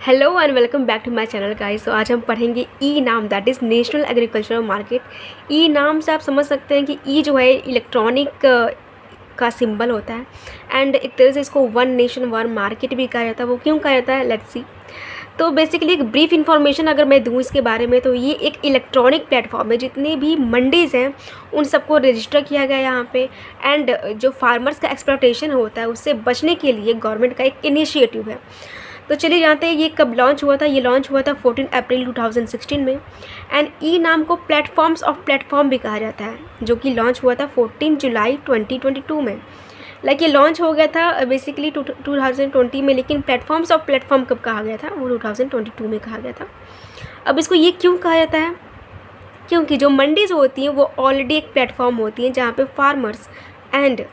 Hello and welcome back to my channel guys. तो आज हम पढ़ेंगे e NAM, that is national agricultural market. E NAM से आप समझ सकते हैं कि ई जो है इलेक्ट्रॉनिक का सिंबल होता है एंड एक तरह से इसको वन नेशन वन मार्केट भी कहा जाता है। वो क्यों कहा जाता है, लेट्स सी। तो बेसिकली एक ब्रीफ इन्फॉर्मेशन अगर मैं दूँ इसके बारे में, तो ये एक इलेक्ट्रॉनिक प्लेटफॉर्म है। जितने भी मंडीज़ हैं उन सबको रजिस्टर किया गया यहाँ पे एंड जो फार्मर्स का एक्सप्लॉयटेशन होता है उससे बचने के लिए गवर्नमेंट का एक इनिशिएटिव है। तो चलिए जानते हैं ये कब लॉन्च हुआ था। ये लॉन्च हुआ था 14 अप्रैल 2016 में एंड ई नाम को प्लेटफॉर्म्स ऑफ प्लेटफॉर्म भी कहा जाता है, जो कि लॉन्च हुआ था 14 जुलाई 2022 में। लाइक ये लॉन्च हो गया था बेसिकली 2020 में, लेकिन प्लेटफॉर्म्स ऑफ प्लेटफॉर्म कब कहा गया था, वो 2022 में कहा गया था। अब इसको ये क्यों कहा जाता है, क्योंकि जो मंडीज़ होती हैं वो ऑलरेडी एक प्लेटफॉर्म होती हैं जहाँ पे फार्मर्स एंड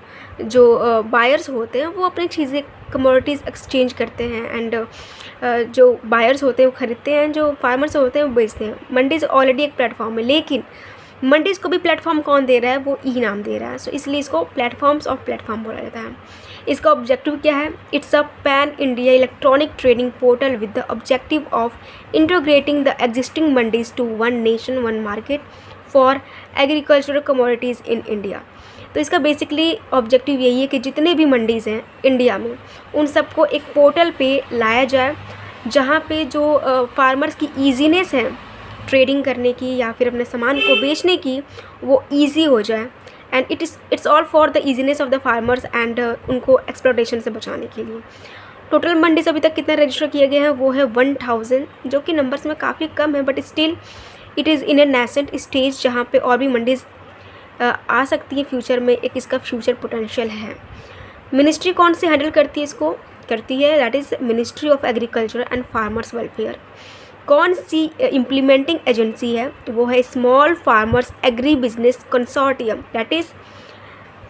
जो बायर्स होते हैं वो अपनी चीज़ें कमोडिटीज़ एक्सचेंज करते हैं एंड जो बायर्स होते हैं वो ख़रीदते हैं, जो फार्मर्स होते हैं वो बेचते हैं। मंडीज़ ऑलरेडी एक प्लेटफॉर्म है, लेकिन मंडीज़ को भी प्लेटफॉर्म कौन दे रहा है, वो ई नाम दे रहा है। सो इसलिए इसको प्लेटफॉर्म्स ऑफ प्लेटफॉर्म बोला जाता है। इसका ऑब्जेक्टिव क्या है, it's a pan India electronic trading portal with the objective of integrating the existing mandis to one nation one market for agricultural commodities in India. तो इसका बेसिकली ऑब्जेक्टिव यही है कि जितने भी मंडीज़ हैं इंडिया में उन सबको एक पोर्टल पे लाया जाए, जहाँ पे जो फार्मर्स की ईजीनेस है ट्रेडिंग करने की या फिर अपने सामान को बेचने की, वो ईजी हो जाए and it's all for the easiness of the farmers and उनको एक्सप्लॉयटेशन से बचाने के लिए। टोटल मंडीज़ अभी तक कितने रजिस्टर किए गए हैं, वो है 1000, जो कि नंबर्स में काफ़ी कम है, but still it is in A nascent stage, जहाँ पे और भी मंडीज़ आ सकती है फ्यूचर में। एक इसका फ्यूचर पोटेंशियल है। मिनिस्ट्री कौन से हैंडल करती है, इसको करती है, that is ministry of agriculture and farmers welfare. कौन सी इम्प्लीमेंटिंग एजेंसी है, वो है small farmers agribusiness consortium, that is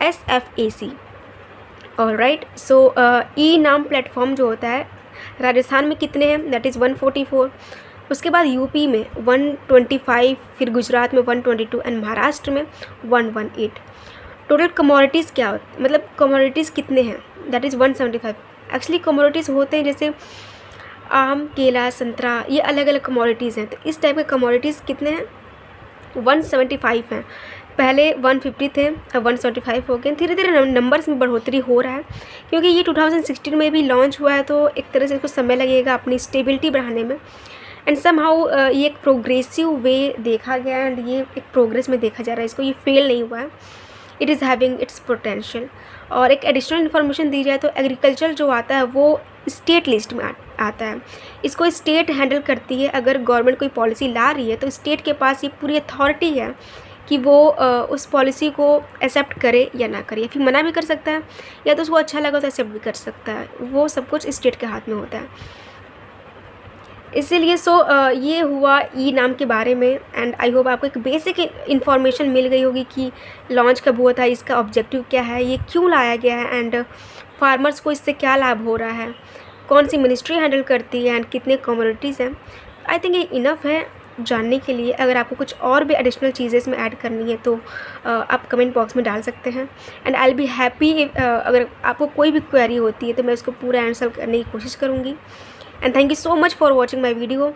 SFAC। Alright, so e NAM platform जो होता है राजस्थान में कितने हैं, दैट इज़ 144। उसके बाद यूपी में 125, फिर गुजरात में 122 एंड महाराष्ट्र में 118। टोटल कमोडिटीज़ क्या होती, मतलब कमोडिटीज़ कितने हैं, दैट इज़ 175। एक्चुअली कमोडिटीज़ होते हैं जैसे आम, केला, संतरा, ये अलग अलग कमोडिटीज़ हैं। तो इस टाइप के कमोडिटीज़ कितने हैं, 175 हैं। पहले 150 थे, अब 175 हो गए। धीरे धीरे नंबर्स में बढ़ोतरी हो रहा है, क्योंकि ये 2016 में भी लॉन्च हुआ है, तो एक तरह से इसको समय लगेगा अपनी स्टेबिलिटी बढ़ाने में। एंड समहाउ ये एक प्रोग्रेसिव वे देखा गया है एंड ये एक प्रोग्रेस में देखा जा रहा है, इसको ये फेल नहीं हुआ है। It is having its potential. और एक एडिशनल इन्फॉर्मेशन दी जाए तो एग्रीकल्चर जो आता है वो स्टेट लिस्ट में आता है। इसको स्टेट हैंडल करती है। अगर गवर्नमेंट कोई पॉलिसी ला रही है तो स्टेट के पास ये पूरी अथॉरिटी है कि वो उस पॉलिसी को एक्सेप्ट करे या ना करे, या फिर मना भी कर सकता है, या तो उसको अच्छा लगा तो एक्सेप्ट भी कर सकता है। वो सब कुछ स्टेट के हाथ में होता है। इसीलिए ये हुआ ई नाम के बारे में एंड आई होप आपको एक बेसिक इन्फॉर्मेशन मिल गई होगी कि लॉन्च कब हुआ था, इसका ऑब्जेक्टिव क्या है, ये क्यों लाया गया है एंड फार्मर्स को इससे क्या लाभ हो रहा है, कौन सी मिनिस्ट्री हैंडल करती है एंड कितने कम्युनिटीज़ हैं। आई थिंक ये इनफ है जानने के लिए। अगर आपको कुछ और भी एडिशनल चीज़ें इसमें ऐड करनी है तो आप कमेंट बॉक्स में डाल सकते हैं and I will be happy. अगर आपको कोई भी क्वेरी होती है तो मैं उसको पूरा आंसर करने की कोशिश करूँगी। And thank you so much for watching my video.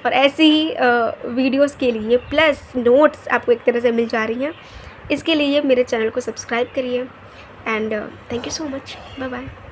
और ऐसे ही वीडियोज़ के लिए प्लस नोट्स आपको एक तरह से मिल जा रही हैं, इसके लिए मेरे चैनल को सब्सक्राइब करिए and thank you so much. Bye bye.